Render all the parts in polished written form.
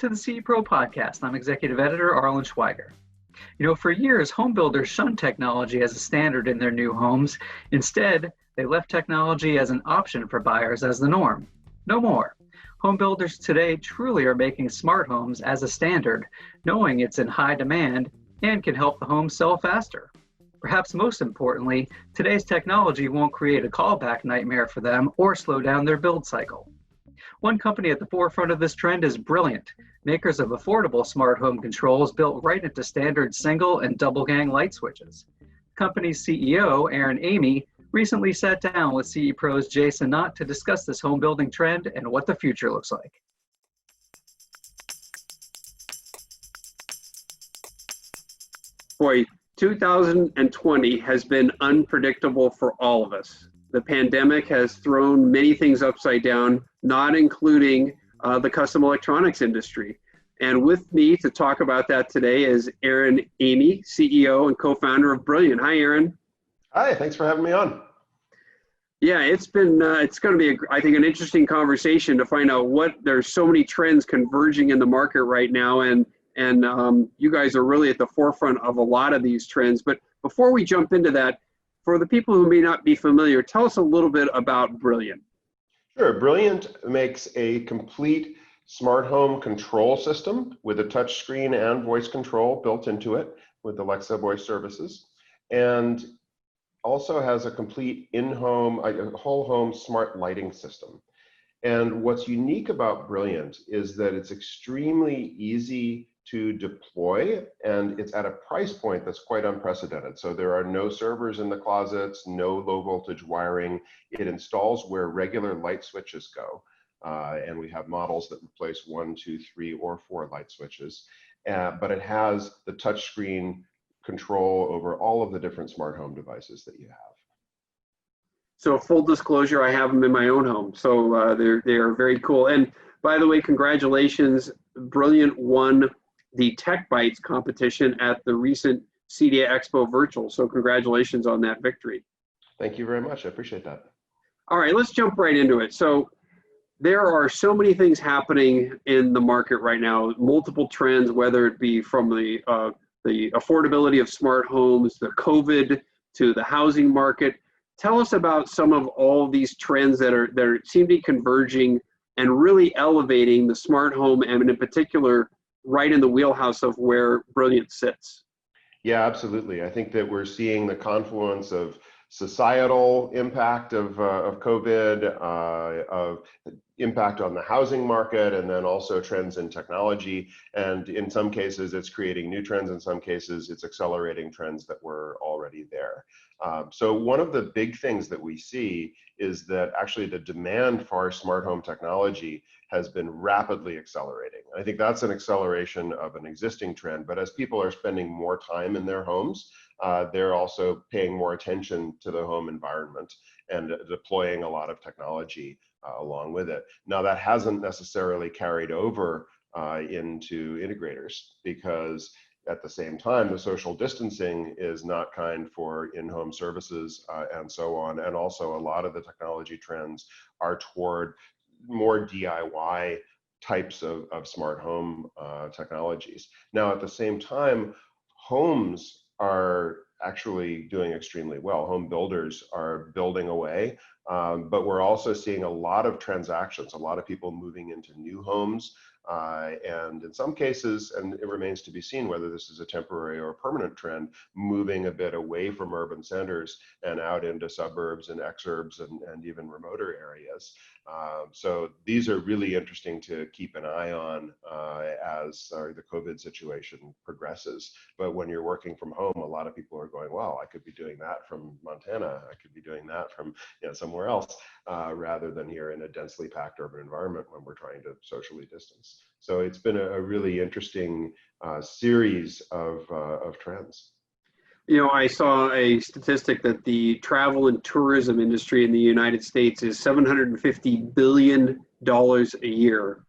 to the CE Pro podcast. I'm executive editor Arlen Schweiger. For years, home builders shunned technology as a standard in their new homes. Instead, they left technology as an option for buyers as the norm. No more. Home builders today truly are making smart homes as a standard, knowing it's in high demand and can help the home sell faster. Perhaps most importantly, today's technology won't create a callback nightmare for them or slow down their build cycle. One company at the forefront of this trend is Brilliant, makers of affordable smart home controls built right into standard single and double gang light switches. The company's CEO, Emigh, recently sat down with CE Pro's Jason Knott to discuss this home building trend and what the future looks like. Boy, 2020 has been unpredictable for all of us. The pandemic has thrown many things upside down, not including the custom electronics industry. And with me to talk about that today is Emigh, CEO and co-founder of Brilliant. Hi, Aaron. Hi, thanks for having me on. Yeah, it's going to be, I think, an interesting conversation to find out there's so many trends converging in the market right now. And you guys are really at the forefront of a lot of these trends. But before we jump into that, for the people who may not be familiar, tell us a little bit about Brilliant. Sure. Brilliant makes a complete smart home control system with a touch screen and voice control built into it with Alexa voice services, and also has a complete in-home, a whole home smart lighting system. And what's unique about Brilliant is that it's extremely easy to deploy, and it's at a price point that's quite unprecedented. So there are no servers in the closets, no low voltage wiring. It installs where regular light switches go. And we have models that replace 1, 2, 3, or 4 light switches. But it has the touchscreen control over all of the different smart home devices that you have. So full disclosure, I have them in my own home. So they are very cool. And by the way, congratulations. Brilliant won the Tech Bytes competition at the recent CEDIA Expo Virtual. So congratulations on that victory. Thank you very much. I appreciate that. All right, let's jump right into it. So there are so many things happening in the market right now, multiple trends, whether it be from the affordability of smart homes, the COVID, to the housing market. Tell us about some of all these trends that seem to be converging and really elevating the smart home, and in particular, right in the wheelhouse of where Brilliant sits. Yeah, absolutely. I think that we're seeing the confluence of societal impact of COVID, of impact on the housing market, and then also trends in technology. And in some cases, it's creating new trends. In some cases, it's accelerating trends that were already there. So one of the big things that we see is that actually the demand for our smart home technology has been rapidly accelerating. I think that's an acceleration of an existing trend, but as people are spending more time in their homes, they're also paying more attention to the home environment and deploying a lot of technology along with it. Now, that hasn't necessarily carried over into integrators, because at the same time, the social distancing is not kind for in-home services and so on. And also a lot of the technology trends are toward more DIY types of smart home technologies. Now, at the same time, homes are actually doing extremely well. Home builders are building away, but we're also seeing a lot of transactions, a lot of people moving into new homes. And in some cases, and it remains to be seen whether this is a temporary or permanent trend, moving a bit away from urban centers and out into suburbs and exurbs and even remoter areas. So these are really interesting to keep an eye on as the COVID situation progresses. But when you're working from home, a lot of people are going, well, I could be doing that from Montana. I could be doing that from somewhere else, rather than here in a densely packed urban environment when we're trying to socially distance. So it's been a really interesting series of trends. I saw a statistic that the travel and tourism industry in the United States is $750 billion a year.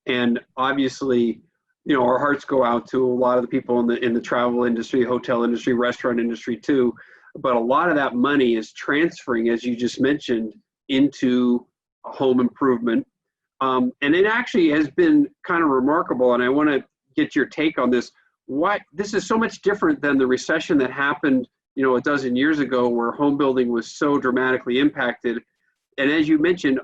And obviously, our hearts go out to a lot of the people in the travel industry, hotel industry, restaurant industry too. But a lot of that money is transferring, as you just mentioned, into home improvement. And it actually has been kind of remarkable, and I want to get your take on this. Why this is so much different than the recession that happened, a dozen years ago, where home building was so dramatically impacted. And as you mentioned,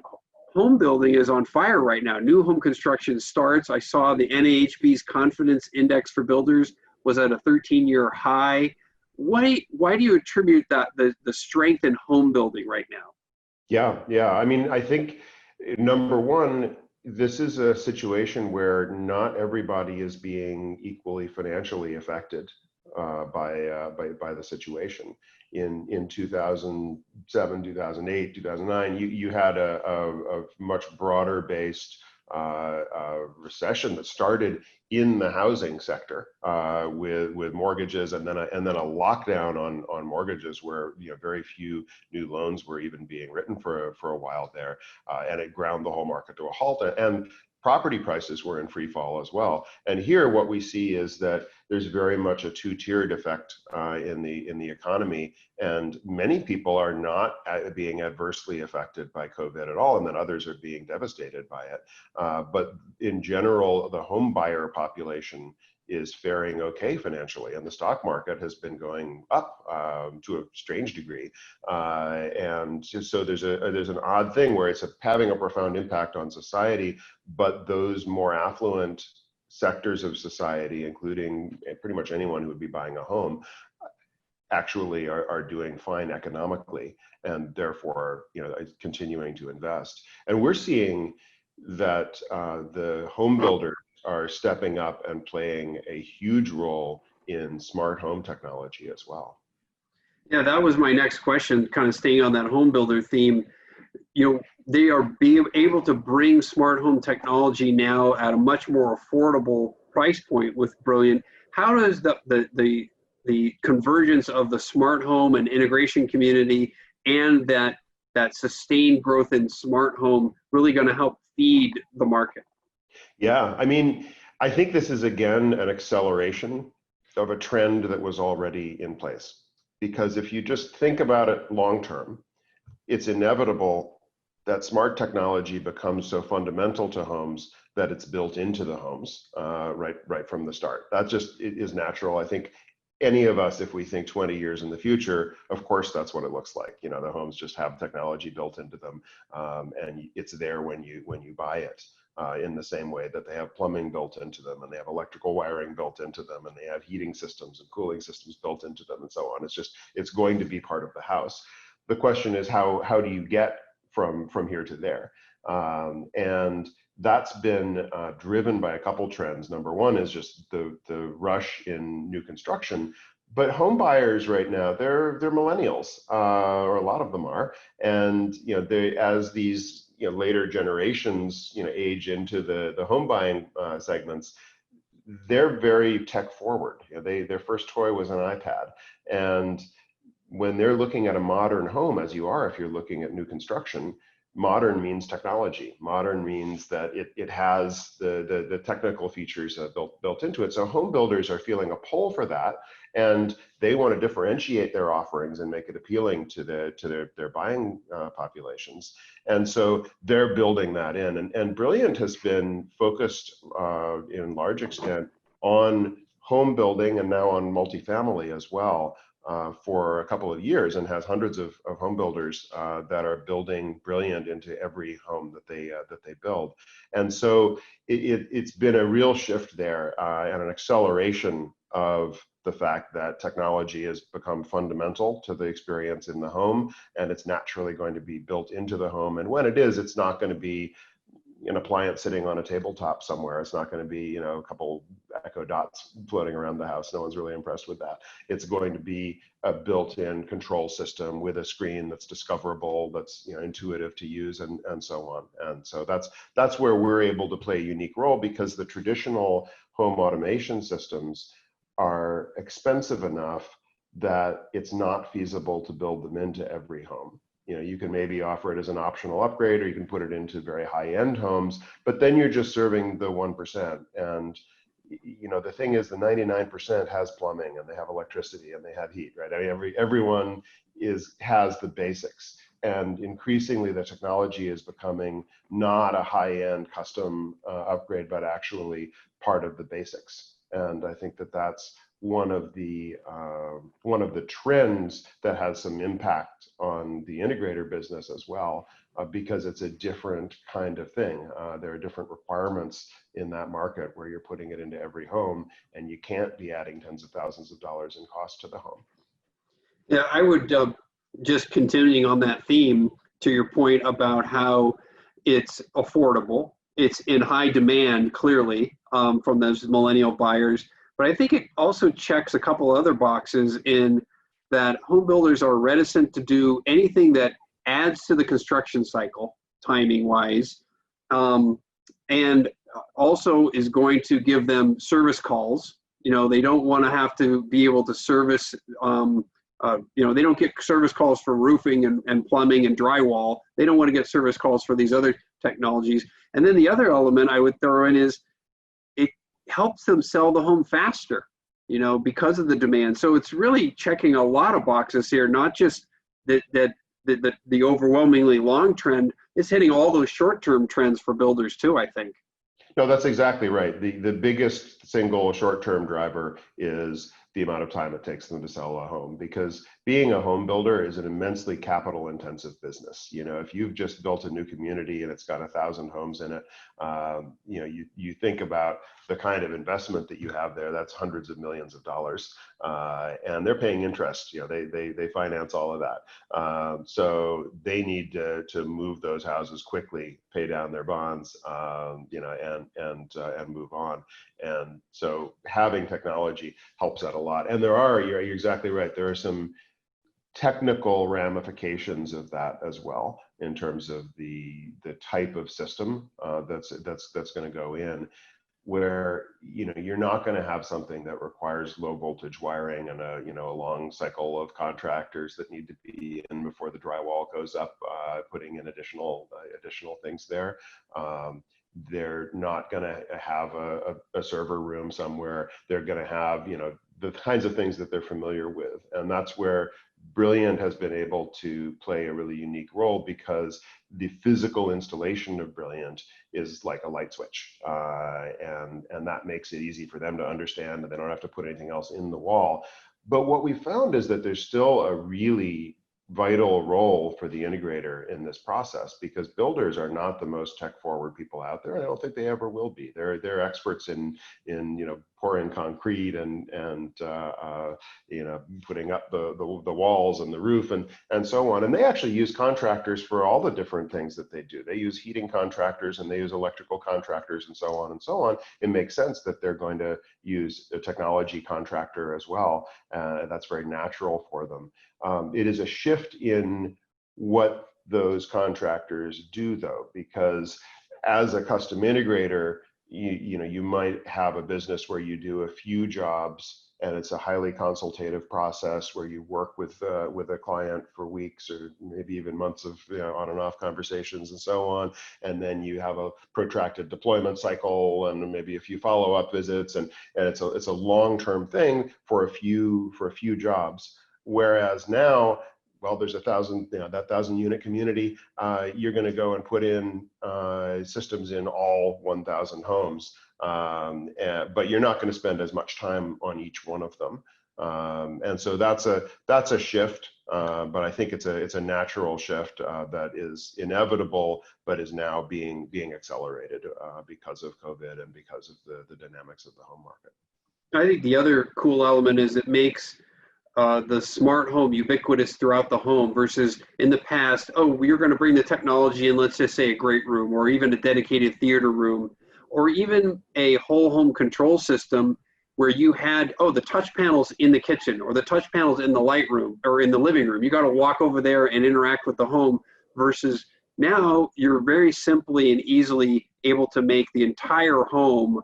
home building is on fire right now. New home construction starts. I saw the NAHB's confidence index for builders was at a 13-year high. Why do you attribute that the strength in home building right now? Yeah. I mean, I think number one, this is a situation where not everybody is being equally financially affected by the situation. In 2007, 2008, 2009, you had a much broader based recession that started in the housing sector with mortgages, and then a lockdown on mortgages where very few new loans were even being written for a while there, and it ground the whole market to a halt. And property prices were in free fall as well. And here, what we see is that there's very much a two-tiered effect in the economy, and many people are not being adversely affected by COVID at all, and then others are being devastated by it. But in general, the home buyer population is faring okay financially, and the stock market has been going up to a strange degree. And so there's an odd thing where it's having a profound impact on society, but those more affluent sectors of society, including pretty much anyone who would be buying a home, actually are doing fine economically, and therefore continuing to invest. And we're seeing that the home builders are stepping up and playing a huge role in smart home technology as well. Yeah, that was my next question, kind of staying on that home builder theme. They are being able to bring smart home technology now at a much more affordable price point with Brilliant. How does the convergence of the smart home and integration community and that sustained growth in smart home really going to help feed the market? Yeah, I mean, I think this is again an acceleration of a trend that was already in place. Because if you just think about it long term, it's inevitable that smart technology becomes so fundamental to homes that it's built into the homes right from the start. That just is natural. I think any of us, if we think 20 years in the future, of course, that's what it looks like. The homes just have technology built into them, and it's there when you buy it. In the same way that they have plumbing built into them, and they have electrical wiring built into them, and they have heating systems and cooling systems built into them, and so on. It's going to be part of the house. The question is how do you get from here to there? And that's been driven by a couple trends. Number one is just the rush in new construction. But home buyers right now, they're millennials, or a lot of them are, and they, as these later generations age into the home buying segments, they're very tech forward. Their first toy was an iPad, and when they're looking at a modern home, as you are if you're looking at new construction, modern means technology. Modern means that it has the technical features built into it. So home builders are feeling a pull for that, and they want to differentiate their offerings and make it appealing to their buying populations. And so they're building that in. And Brilliant has been focused in large extent on home building and now on multifamily as well. For a couple of years, and has hundreds of home builders that are building Brilliant into every home that they build. And so it's been a real shift there, and an acceleration of the fact that technology has become fundamental to the experience in the home, and it's naturally going to be built into the home. And when it is, it's not going to be an appliance sitting on a tabletop somewhere. It's not going to be, a couple Echo Dots floating around the house. No one's really impressed with that. It's going to be a built-in control system with a screen that's discoverable, that's intuitive to use, and so on. And so that's where we're able to play a unique role, because the traditional home automation systems are expensive enough that it's not feasible to build them into every home. You can maybe offer it as an optional upgrade, or you can put it into very high-end homes, but then you're just serving the 1%. And the thing is, the 99% has plumbing, and they have electricity, and they have heat, right? I mean, everyone has the basics. and increasingly the technology is becoming not a high-end custom upgrade, but actually part of the basics. And I think that that's one of the trends that has some impact on the integrator business as well, because it's a different kind of thing. There are different requirements in that market where you're putting it into every home, and you can't be adding tens of thousands of dollars in cost to the home. Yeah, I would just continuing on that theme, to your point about how it's affordable, it's in high demand clearly from those millennial buyers. But I think it also checks a couple other boxes in that home builders are reticent to do anything that adds to the construction cycle, timing wise, and also is going to give them service calls. You know, they don't want to have to be able to service, you know, they don't get service calls for roofing and plumbing and drywall. They don't want to get service calls for these other technologies. And then the other element I would throw in is it helps them sell the home faster, you know, because of the demand. So it's really checking a lot of boxes here, not just that the overwhelmingly long trend. Is hitting all those short-term trends for builders too, I think. No, that's exactly right. The biggest single short-term driver is the amount of time it takes them to sell a home, because being a home builder is an immensely capital intensive business. You know, if you've just built a new community and it's got 1,000 homes in it, you know, you think about the kind of investment that you have there, that's hundreds of millions of dollars, and they're paying interest. You know, they finance all of that. So they need to move those houses quickly, pay down their bonds, you know, and move on. And so having technology helps that a lot. And you're exactly right, there are some technical ramifications of that as well, in terms of the type of system that's going to go in, where, you know, you're not going to have something that requires low voltage wiring and a long cycle of contractors that need to be in before the drywall goes up, putting in additional things there. They're not going to have a server room somewhere. They're going to have, you know, the kinds of things that they're familiar with. And that's where Brilliant has been able to play a really unique role, because the physical installation of Brilliant is like a light switch. And that makes it easy for them to understand, and they don't have to put anything else in the wall. But what we found is that there's still a really vital role for the integrator in this process, because builders are not the most tech forward people out there. I don't think they ever will be. They're experts in you know, pouring concrete and you know, putting up the walls and the roof and so on. And they actually use contractors for all the different things that they do. They use heating contractors and they use electrical contractors and so on and so on. It makes sense that they're going to use a technology contractor as well. That's very natural for them. It is a shift in what those contractors do, though, because as a custom integrator, you know, you might have a business where you do a few jobs, and it's a highly consultative process where you work with a client for weeks or maybe even months of, you know, on and off conversations and so on, and then you have a protracted deployment cycle and maybe a few follow-up visits, and it's a long-term thing for a few jobs. Whereas now, well, there's 1,000, you know, that 1,000 unit community, you're going to go and put in systems in all 1,000 homes, but you're not going to spend as much time on each one of them. And so that's a shift, but I think it's a natural shift that is inevitable, but is now being accelerated because of COVID and because of the dynamics of the home market. I think the other cool element is it makes the smart home ubiquitous throughout the home, versus in the past, oh, we're going to bring the technology in, let's just say a great room, or even a dedicated theater room, or even a whole home control system where you had, oh, the touch panels in the kitchen or the touch panels in the light room or in the living room. You got to walk over there and interact with the home, versus now you're very simply and easily able to make the entire home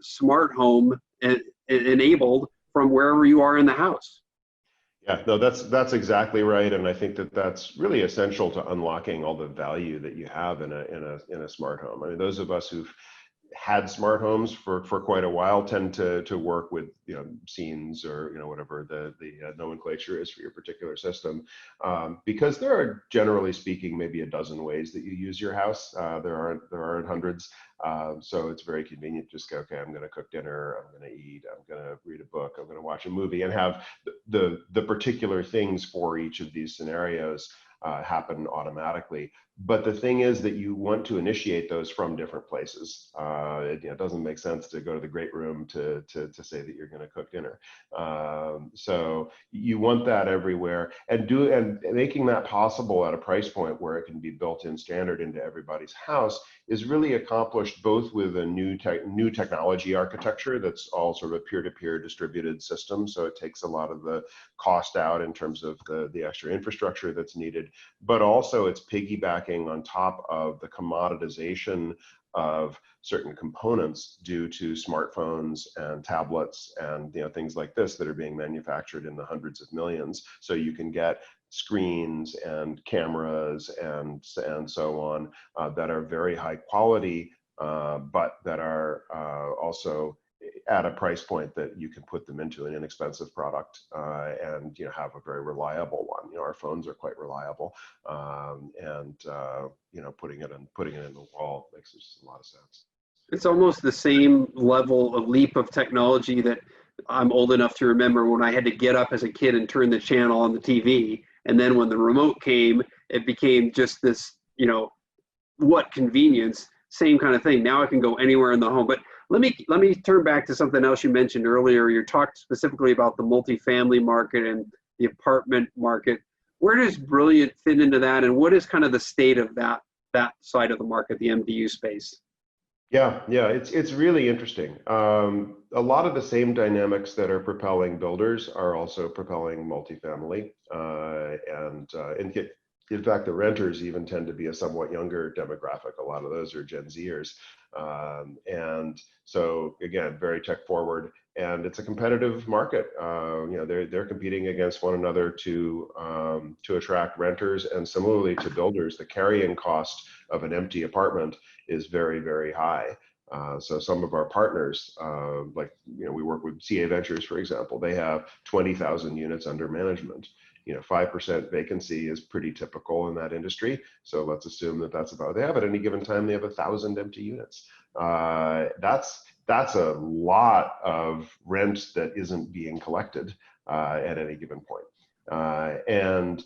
smart home and enabled from wherever you are in the house. Yeah, no, that's exactly right, and I think that's really essential to unlocking all the value that you have in a smart home. I mean, those of us who've had smart homes for quite a while tend to work with, scenes, or whatever the nomenclature is for your particular system, because there are, generally speaking, maybe a dozen ways that you use your house. There aren't hundreds. So it's very convenient. Just go, okay, I'm going to cook dinner, I'm going to eat, I'm going to read a book, I'm going to watch a movie, and have the particular things for each of these scenarios happen automatically. But the thing is that you want to initiate those from different places. It doesn't make sense to go to the great room to say that you're going to cook dinner. So you want that everywhere, and making that possible at a price point where it can be built in standard into everybody's house is really accomplished both with a new technology architecture that's all sort of peer-to-peer distributed system. So it takes a lot of the cost out in terms of the extra infrastructure that's needed, but also it's piggybacking on top of the commoditization of certain components due to smartphones and tablets and things like this that are being manufactured in the hundreds of millions. So you can get screens and cameras and so on that are very high quality, but that are also at a price point that you can put them into an inexpensive product and have a very reliable one. Our phones are quite reliable, and putting it in the wall makes just a lot of sense. It's almost the same level of leap of technology that I'm old enough to remember when I had to get up as a kid and turn the channel on the TV. And then when the remote came, it became just this, what convenience, same kind of thing. Now I can go anywhere in the home. But let me turn back to something else you mentioned earlier. You talked specifically about the multifamily market and the apartment market. Where does Brilliant fit into that, and what is kind of the state of that side of the market, the MDU space? Yeah, it's really interesting. A lot of the same dynamics that are propelling builders are also propelling multifamily, in fact, the renters even tend to be a somewhat younger demographic. A lot of those are Gen Zers, and so again, very tech forward, and it's a competitive market. They're competing against one another to attract renters, and similarly to builders, the carrying cost of an empty apartment is very, very high. So some of our partners, we work with CA Ventures, for example, they have 20,000 units under management. 5% vacancy is pretty typical in that industry. So let's assume that that's about, they have at any given time, they have 1,000 empty units. That's a lot of rent that isn't being collected at any given point. And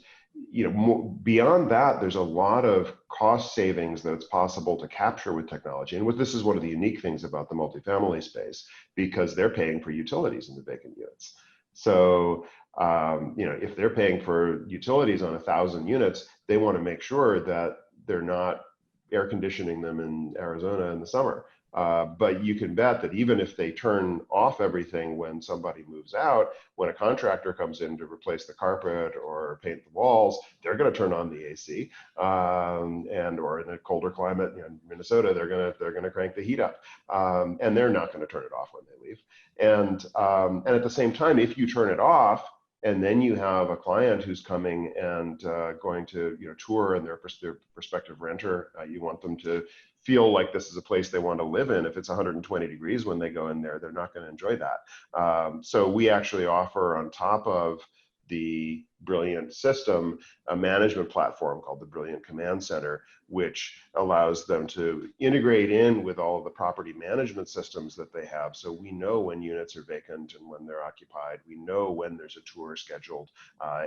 beyond that, there's a lot of cost savings that it's possible to capture with technology. And this is one of the unique things about the multifamily space, because they're paying for utilities in the vacant units. So, if they're paying for utilities on 1,000 units, they want to make sure that they're not air conditioning them in Arizona in the summer. But you can bet that even if they turn off everything when somebody moves out, when a contractor comes in to replace the carpet or paint the walls, they're going to turn on the AC, or in a colder climate, in Minnesota, they're going to crank the heat up, and they're not going to turn it off when they leave. And at the same time, if you turn it off, and then you have a client who's coming and going to tour, and their prospective renter, you want them to feel like this is a place they want to live in. If it's 120 degrees when they go in there, they're not going to enjoy that. So we actually offer, on top of the Brilliant system, a management platform called the Brilliant Command Center, which allows them to integrate in with all of the property management systems that they have. So we know when units are vacant and when they're occupied. We know when there's a tour scheduled,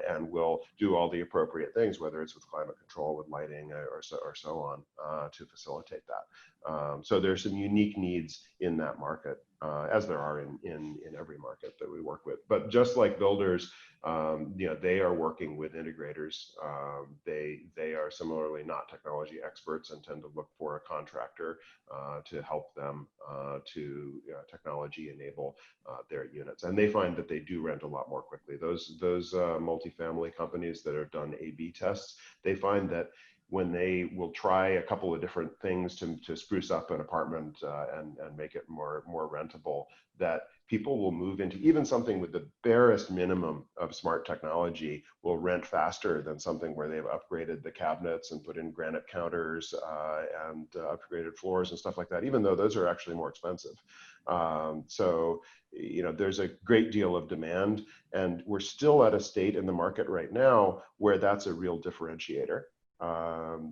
and we'll do all the appropriate things, whether it's with climate control, with lighting, or so on, to facilitate that. So there's some unique needs in that market, as there are in every market that we work with. But just like builders, they are working with integrators. They are similarly not technology experts and tend to look for a contractor to help them to technology enable their units. And they find that they do rent a lot more quickly. Those multifamily companies that have done A/B tests, they find that when they will try a couple of different things to spruce up an apartment and make it more rentable, that people will move into even something with the barest minimum of smart technology will rent faster than something where they've upgraded the cabinets and put in granite counters and upgraded floors and stuff like that, even though those are actually more expensive. So, you know, there's a great deal of demand, and we're still at a state in the market right now where that's a real differentiator.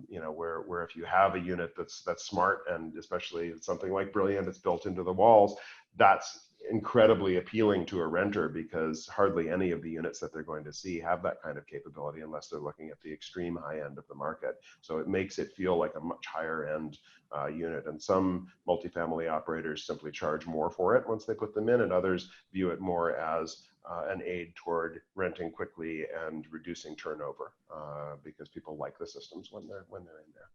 You know, where if you have a unit that's smart, and especially something like Brilliant, it's built into the walls, that's incredibly appealing to a renter, because hardly any of the units that they're going to see have that kind of capability unless they're looking at the extreme high end of the market. So it makes it feel like a much higher end unit. And some multifamily operators simply charge more for it once they put them in, and others view it more as an aid toward renting quickly and reducing turnover, because people like the systems when they're in there.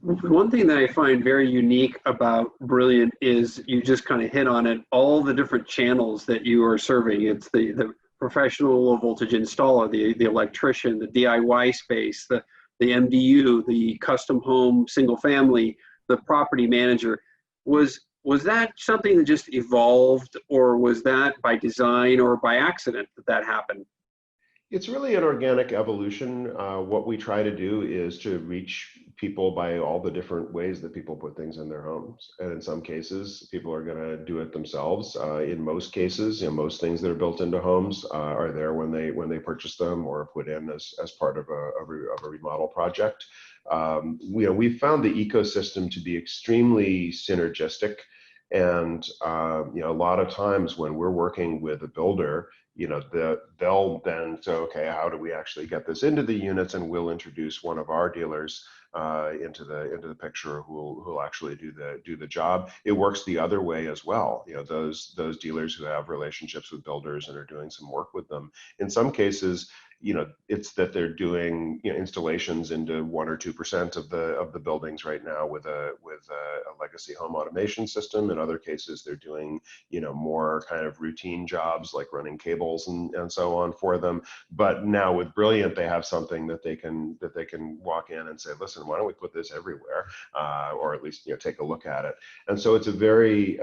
One thing that I find very unique about Brilliant is you just kind of hit on it, all the different channels that you are serving. It's the professional low voltage installer, the electrician, the DIY space, the MDU, the custom home, single family, the property manager. Was that something that just evolved, or was that by design or by accident that happened? It's really an organic evolution. What we try to do is to reach people by all the different ways that people put things in their homes. And in some cases, people are going to do it themselves. In most cases, you know, most things that are built into homes are there when they purchase them or put in as part of a remodel project. You know, we've found the ecosystem to be extremely synergistic. And you know, a lot of times when we're working with a builder, you know, they'll then say, okay, how do we actually get this into the units? And we'll introduce one of our dealers into the picture who'll actually do the job. It works the other way as well. You know, those dealers who have relationships with builders and are doing some work with them, in some cases, you know, it's that they're doing, you know, installations into 1 or 2% of the buildings right now with a legacy home automation system. In other cases, they're doing, you know, more kind of routine jobs like running cables and so on for them. But now with Brilliant, they have something that they can walk in and say, listen, why don't we put this everywhere, or at least, you know, take a look at it. And so it's a very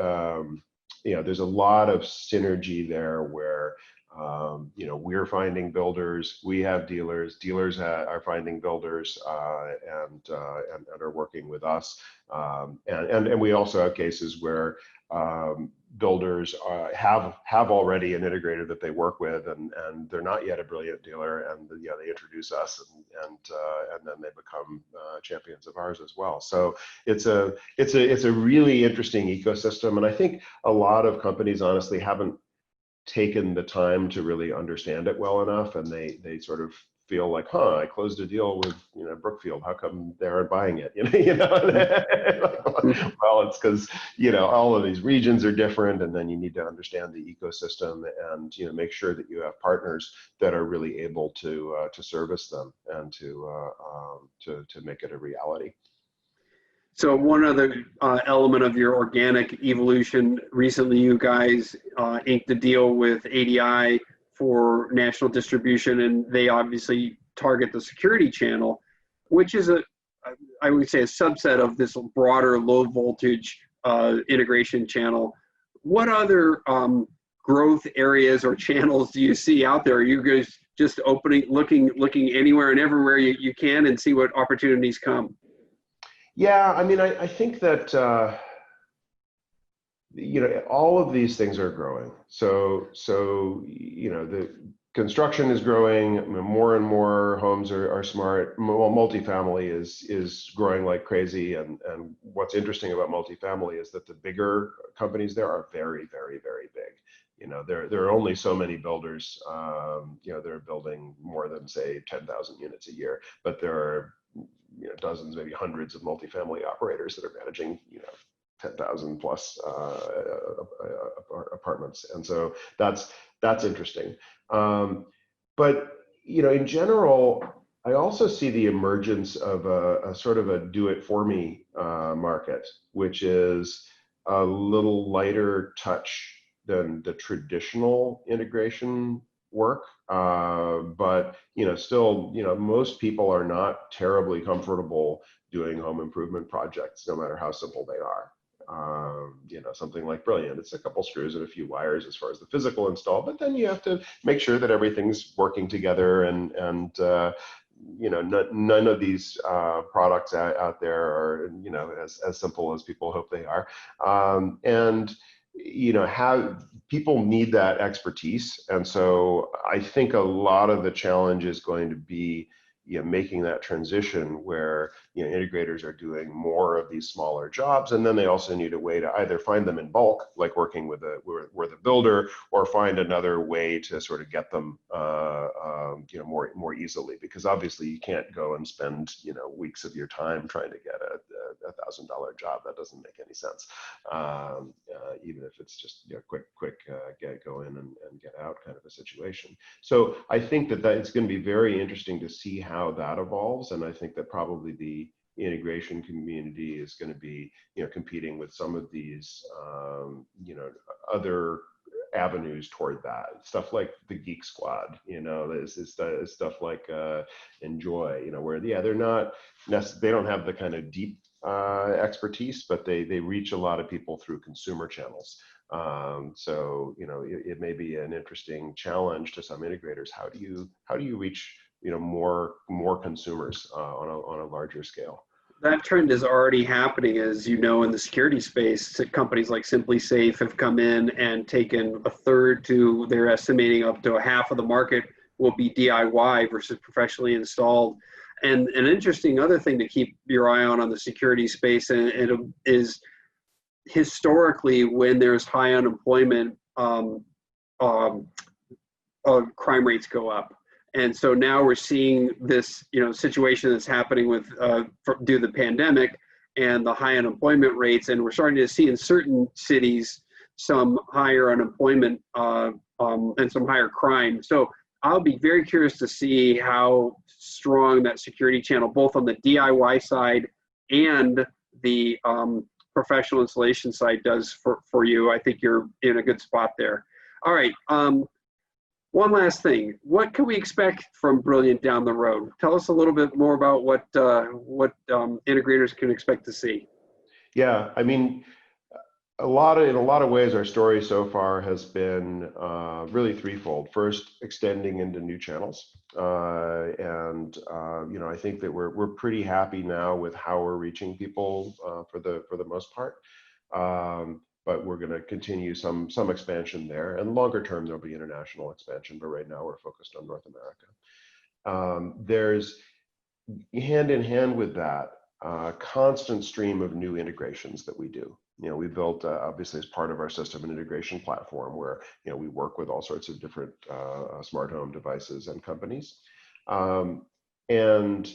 you know, there's a lot of synergy there where you know, we're finding builders, we have dealers are finding builders and are working with us, and we also have cases where builders have already an integrator that they work with, and they're not yet a Brilliant dealer, and you know, they introduce us, and then they become champions of ours as well. So it's a really interesting ecosystem, and I think a lot of companies honestly haven't taken the time to really understand it well enough, and they sort of feel like, I closed a deal with, you know, Brookfield, how come they aren't buying it? Well, it's because, you know, all of these regions are different, and then you need to understand the ecosystem and, you know, make sure that you have partners that are really able to service them and to make it a reality. So one other element of your organic evolution, recently you guys inked a deal with ADI for national distribution, and they obviously target the security channel, which is I would say a subset of this broader low voltage integration channel. What other growth areas or channels do you see out there? Are you guys just looking anywhere and everywhere you can and see what opportunities come? Yeah, I mean, I think that, you know, all of these things are growing. So, you know, the construction is growing, I mean, more and more homes are smart. Well, multifamily is growing like crazy. And what's interesting about multifamily is that the bigger companies there are very, very, very big. You know, there are only so many builders, you know, they're building more than, say, 10,000 units a year, but there are, you know, dozens, maybe hundreds of multifamily operators that are managing, you know, 10,000 plus apartments, and so that's interesting. But you know, in general, I also see the emergence of a sort of a do-it-for-me market, which is a little lighter touch than the traditional integration work, but you know, still, you know, most people are not terribly comfortable doing home improvement projects, no matter how simple they are. something like Brilliant. It's a couple screws and a few wires as far as the physical install, but then you have to make sure that everything's working together, and none of these products out there are, as simple as people hope they are. And how people need that expertise. And so I think a lot of the challenge is going to be making that transition where integrators are doing more of these smaller jobs, and then they also need a way to either find them in bulk, like working with the builder, or find another way to sort of get them more easily, because obviously you can't go and spend weeks of your time trying to get a $1,000 job. That doesn't make any sense, even if it's just quick go in and get out kind of a situation. So I think that it's going to be very interesting to see how that evolves, and I think that probably the integration community is going to be competing with some of these other avenues toward that. Stuff like the Geek Squad, is stuff like Enjoy, where they're not they don't have the kind of deep expertise, but they reach a lot of people through consumer channels. So it may be an interesting challenge to some integrators. How do you reach more consumers on a larger scale? That trend is already happening, as you know, in the security space. Companies like Simply Safe have come in and taken a third to, they're estimating up to a half of the market will be DIY versus professionally installed. And an interesting other thing to keep your eye on the security space and is historically, when there's high unemployment, crime rates go up. And so now we're seeing this, situation that's happening with due to the pandemic and the high unemployment rates, and we're starting to see in certain cities some higher unemployment and some higher crime. So I'll be very curious to see how strong that security channel, both on the DIY side and the professional installation side, does for you. I think you're in a good spot there. All right. One last thing, what can we expect from Brilliant down the road? Tell us a little bit more about what integrators can expect to see. Yeah, I mean, in a lot of ways, our story so far has been really threefold. First, extending into new channels, and I think that we're pretty happy now with how we're reaching people for the most part. But we're going to continue some expansion there, and longer term there'll be international expansion. But right now we're focused on North America. There's hand in hand with that constant stream of new integrations that we do. We built obviously as part of our system an integration platform where we work with all sorts of different smart home devices and companies, and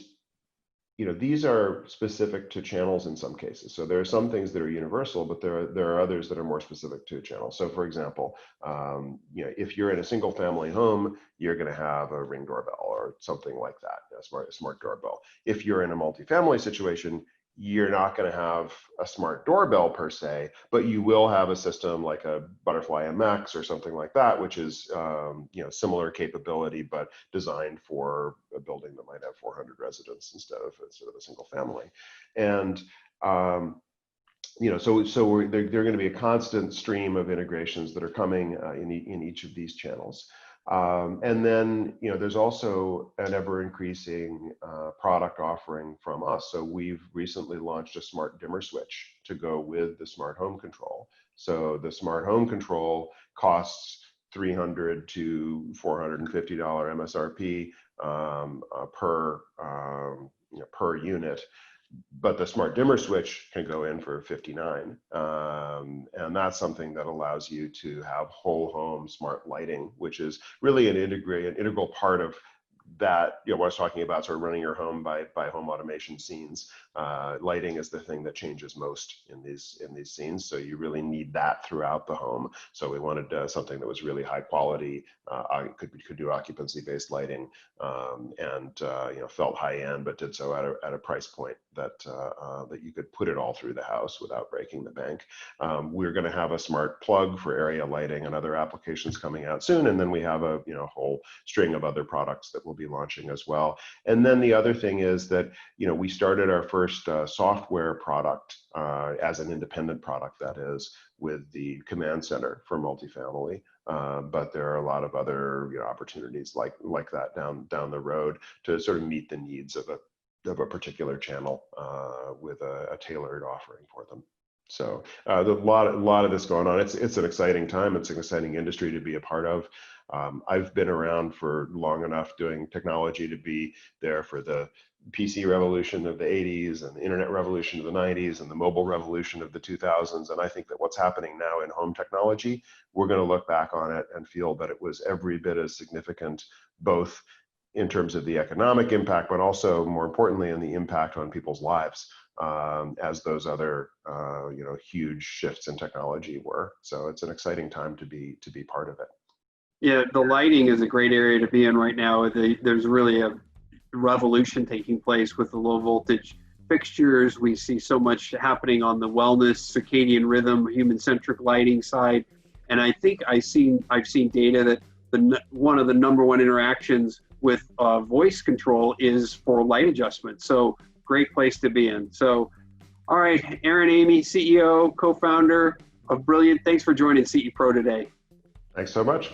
these are specific to channels in some cases. So there are some things that are universal, but there are others that are more specific to a channel. So for example, if you're in a single family home, you're going to have a Ring doorbell or something like that, a smart doorbell. If you're in a multifamily situation, you're not going to have a smart doorbell per se, but you will have a system like a Butterfly MX or something like that, which is similar capability, but designed for a building that might have 400 residents instead of a single family. And so they're going to be a constant stream of integrations that are coming in each of these channels. And then, there's also an ever increasing product offering from us. So we've recently launched a smart dimmer switch to go with the smart home control. So the smart home control costs $300 to $450 MSRP per unit. But the smart dimmer switch can go in for $59, and that's something that allows you to have whole home smart lighting, which is really an integral part of that. What I was talking about, sort of running your home by home automation scenes. Lighting is the thing that changes most in these scenes, so you really need that throughout the home. So we wanted something that was really high quality, could do occupancy-based lighting, and felt high end, but did so at a price point that you could put it all through the house without breaking the bank. We're going to have a smart plug for area lighting and other applications coming out soon, and then we have a whole string of other products that will be be launching as well. And then the other thing is that, we started our first software product as an independent product, that is, with the command center for multifamily. But there are a lot of other opportunities like that down the road to sort of meet the needs of a particular channel with a tailored offering for them. So there's a lot of this going on. It's an exciting time. It's an exciting industry to be a part of. I've been around for long enough doing technology to be there for the PC revolution of the 80s and the internet revolution of the 90s and the mobile revolution of the 2000s. And I think that what's happening now in home technology, we're going to look back on it and feel that it was every bit as significant, both in terms of the economic impact, but also more importantly in the impact on people's lives as those other huge shifts in technology were. So it's an exciting time to be part of it. Yeah, the lighting is a great area to be in right now. There's really a revolution taking place with the low voltage fixtures. We see so much happening on the wellness, circadian rhythm, human-centric lighting side. And I think I've seen data that one of the number one interactions with voice control is for light adjustment. So great place to be in. So, all right, Aaron Emigh, CEO, co-founder of Brilliant. Thanks for joining CE Pro today. Thanks so much.